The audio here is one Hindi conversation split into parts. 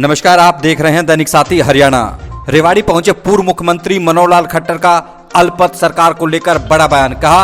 नमस्कार, आप देख रहे हैं दैनिक साथी हरियाणा। रेवाड़ी पहुंचे पूर्व मुख्यमंत्री मनोहर लाल खट्टर का अल्पमत सरकार को लेकर बड़ा बयान। कहा,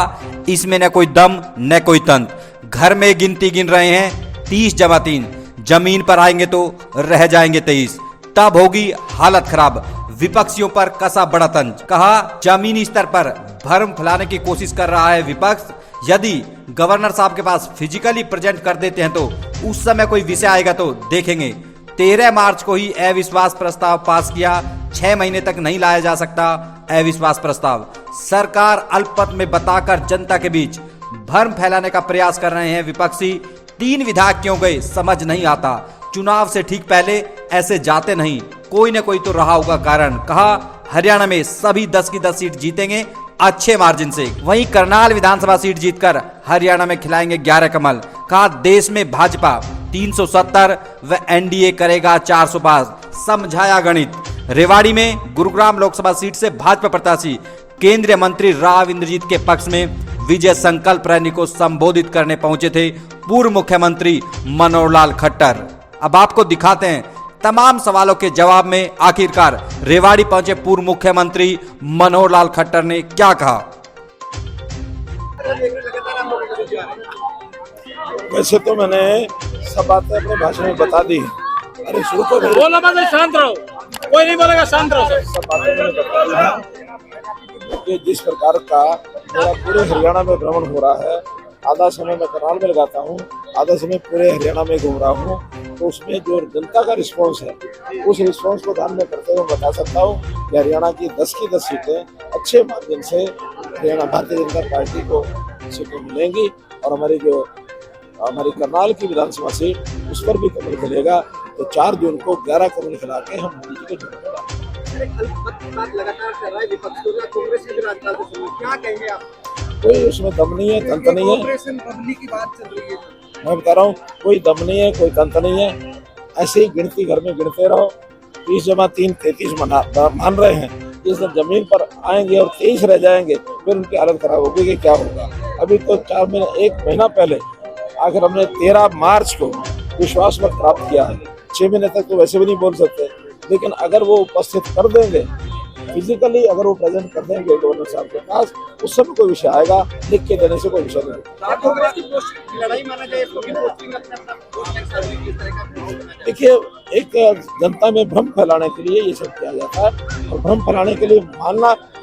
इसमें न कोई दम न कोई तंत्र। घर में गिनती गिन रहे हैं 30 जमा 3, जमीन पर आएंगे तो रह जाएंगे 23, तब होगी हालत खराब। विपक्षियों पर कसा बड़ा तंज। कहा, जमीनी स्तर पर भ्रम फैलाने की कोशिश कर रहा है विपक्ष। यदि गवर्नर साहब के पास फिजिकली प्रेजेंट कर देते हैं तो उस समय कोई विषय आएगा तो देखेंगे। 13 मार्च को ही अविश्वास प्रस्ताव पास किया, 6 महीने तक नहीं लाया जा सकता अविश्वास प्रस्ताव। सरकार अल्पमत में बताकर जनता के बीच भ्रम फैलाने का प्रयास कर रहे हैं विपक्षी। 3 विधायक क्यों गए समझ नहीं आता। चुनाव से ठीक पहले ऐसे जाते नहीं, कोई न कोई तो रहा होगा कारण। कहा, हरियाणा में सभी 10 की 10 सीट जीतेंगे अच्छे मार्जिन से। वहीं करनाल विधानसभा सीट जीतकर हरियाणा में खिलाएंगे 11 कमल। कहा, देश में भाजपा 370 व एनडीए करेगा 400 पास। समझाया गणित। रेवाड़ी में गुरुग्राम लोकसभा सीट से भाजपा प्रत्याशी केंद्रीय मंत्री राव इंद्रजीत के पक्ष में विजय संकल्प रैली को संबोधित करने पहुंचे थे पूर्व मुख्यमंत्री मनोहर लाल खट्टर। अब आपको दिखाते हैं तमाम सवालों के जवाब में आखिरकार रेवाड़ी पहुंचे पूर्व मुख्यमंत्री मनोहर लाल खट्टर ने क्या कहा। वैसे तो मैंने सब बातें अपने भाषण में बता दी। अरे शुरू तो बोलो मत, शांत रहो, कोई नहीं बोलेगा, शांत रहो। सब बातें मैंने बता दी हैं कि जिस प्रकार का मेरा पूरे हरियाणा में भ्रमण हो रहा है। आधा समय मैं करनाल में लगाता हूँ, आधा समय पूरे हरियाणा में घूम रहा हूँ, तो उसमें जो जनता का रिस्पॉन्स है उस रिस्पॉन्स को ध्यान में करते हुए बता सकता हूँ कि हरियाणा की 10 की 10 सीटें अच्छे मार्जिन से हरियाणा भारतीय जनता पार्टी को सीटें मिलेंगी। और हमारी करनाल की विधानसभा सीट उस पर भी कमल खिलेगा। तो 4 जून को 11 कमल खिला के हम मोदी जी को जिताएंगे। कोई उसमें दम नहीं है, तंत्र नहीं है। मैं बता रहा हूँ, कोई दम नहीं है, कोई तंत्र नहीं है। ऐसे ही गिनती घर में गिनते रहो। 30 जमा 3 33 मान रहे हैं। जिस दिन जमीन पर आएंगे और 23 रह जाएंगे फिर उनकी हालत खराब होगी कि क्या होगा। अभी तो 1 महीना पहले आखिर हमने 13 मार्च को विश्वास मत प्राप्त किया है। 6 महीने तक तो वैसे भी नहीं बोल सकते, लेकिन अगर वो उपस्थित कर देंगे, फिजिकली अगर वो प्रेजेंट कर देंगे गवर्नर साहब के पास, उस समय कोई विषय आएगा। लिख के देने से कोई विषय नहीं। देखिए, एक जनता में भ्रम फैलाने के लिए ये सब किया जाता है। और भ्रम फैलाने के लिए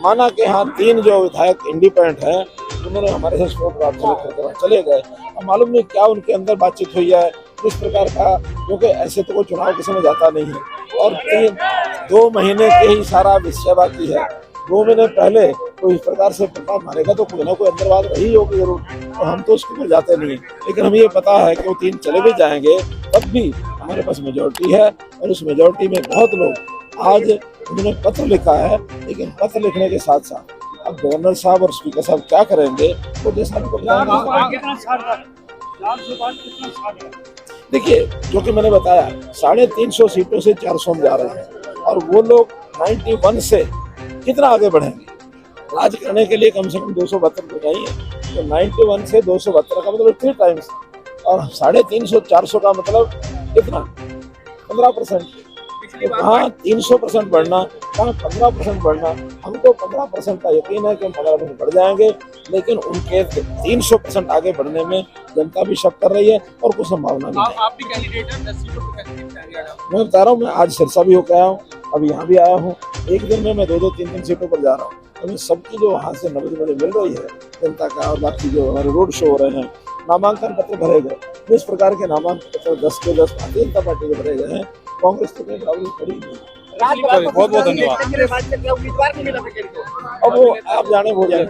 माना कि हाँ 3 जो विधायक इंडिपेंडेंट हैं उन्होंने हमारे साथ सपोर्ट प्राप्त चले गए। अब मालूम नहीं क्या उनके अंदर बातचीत हुई है इस प्रकार का, क्योंकि ऐसे तो कोई चुनाव के समय जाता नहीं है। और 2 महीने के ही सारा विषय बाकी है। 2 महीने पहले कोई इस प्रकार से प्रताप मारेगा तो कोई ना कोई अंदर बात रही होगी जरूर। और हम तो उसके ऊपर जाते नहीं। लेकिन हमें ये पता है कि वो 3 चले भी जाएंगे तब भी हमारे पास मेजोरिटी है। और उस मेजोरिटी में बहुत लोग आज उन्होंने पत्र लिखा है। लेकिन पत्र लिखने के साथ साथ अब गवर्नर साहब और स्पीकर साहब क्या करेंगे वो जैसा हमको देखिए, जो कि मैंने बताया 350 सीटों से 400 में जा रहे हैं। और वो लोग 91 से कितना आगे बढ़ेंगे। राज करने के लिए कम से कम 272 तो चाहिए। तो 91 से 272 का मतलब 3 टाइम्स। और 350 400 का मतलब कितना, 15%। कहाँ 300% बढ़ना, कहाँ 15% बढ़ना। हमको 15% का यकीन है कि हम 15% बढ़ जाएंगे। लेकिन उनके 300% आगे बढ़ने में जनता भी शक कर रही है और कुछ संभावना नहीं है। आप भी कैंडिडेट हैं 10 सीटों पे मैं बता रहा हूँ, मैं आज सिरसा भी होकर आया हूँ, अब यहाँ भी आया हूँ। एक दिन में मैं 2-2 3-3 सीटों पर जा रहा हूँ। हमें सबकी जो वहाँ से नब्ज मुझे मिल रही है जनता का, और बाकी जो हमारे रोड शो हो रहे हैं, नामांकन पत्र भरे गए। जिस प्रकार के नामांकन पत्र 10 के 10 भारतीय जनता पार्टी के भरे गए हैं, कांग्रेस तो कहीं बराबरी खड़ी नहीं। बहुत बहुत धन्यवाद। अब वो आप जाने हो जाए।